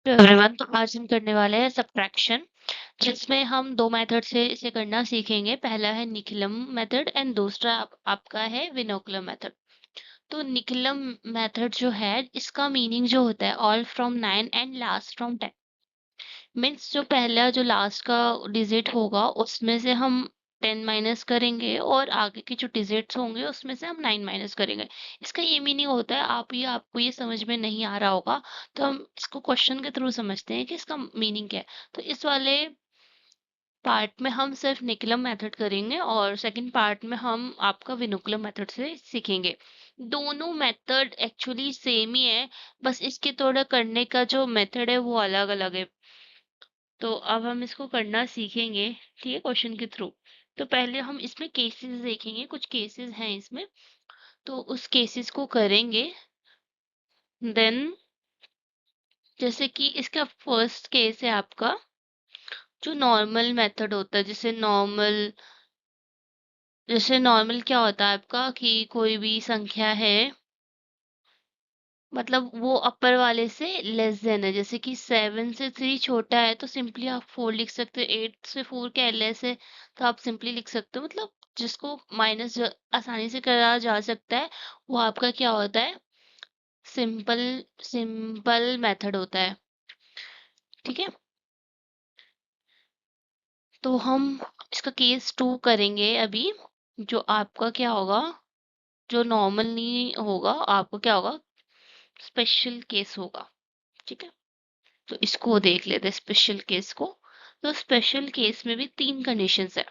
तो एवरीवन, तो आज हम करने वाले हैं सब्ट्रैक्शन, जिसमें हम दो मेथड से इसे करना सीखेंगे। पहला है निकलम मेथड एंड दूसरा आपका है विनोकुलम मेथड। तो निकलम मेथड जो है, इसका मीनिंग जो होता है all from 9 and last from 10। Means जो पहला जो लास्ट का डिजिट होगा उसमें से हम 10 माइनस करेंगे और आगे के जो डिजिट्स होंगे उसमें से हम 9 माइनस करेंगे। इसका ये मीनिंग होता है, आपको ये समझ में नहीं आ रहा होगा तो हम इसको क्वेश्चन के थ्रू समझते हैं कि इसका मीनिंग क्या है। तो इस वाले पार्ट में हम सिर्फ निकलम मेथड करेंगे और सेकंड पार्ट में हम आपका विनुकुलम मेथड से सीखेंगे। दोनों मेथड एक्चुअली सेम ही है, बस इसके थोड़ा करने का जो मेथड है वो अलग अलग है। तो अब हम इसको करना सीखेंगे, ठीक है, क्वेश्चन के थ्रू। तो पहले हम इसमें केसेस देखेंगे, कुछ केसेस हैं इसमें, तो उस केसेस को करेंगे। देन जैसे कि इसका फर्स्ट केस है आपका जो नॉर्मल मेथड होता है। जैसे नॉर्मल क्या होता है आपका कि कोई भी संख्या है, मतलब वो अपर वाले से लेस देन है। जैसे कि 7 से 3 छोटा है तो सिंपली आप 4 लिख सकते हो। 8 से 4 क्या लेस है तो आप सिंपली लिख सकते हो। मतलब जिसको माइनस आसानी से करा जा सकता है वो आपका क्या होता है, सिंपल सिंपल मेथड होता है, ठीक है। तो हम इसका केस 2 करेंगे अभी। जो आपका क्या होगा, जो नॉर्मल नहीं होगा, आपको क्या होगा, स्पेशल केस होगा, ठीक है। तो इसको देख लेते हैं स्पेशल केस को। तो स्पेशल केस में भी तीन कंडीशंस है।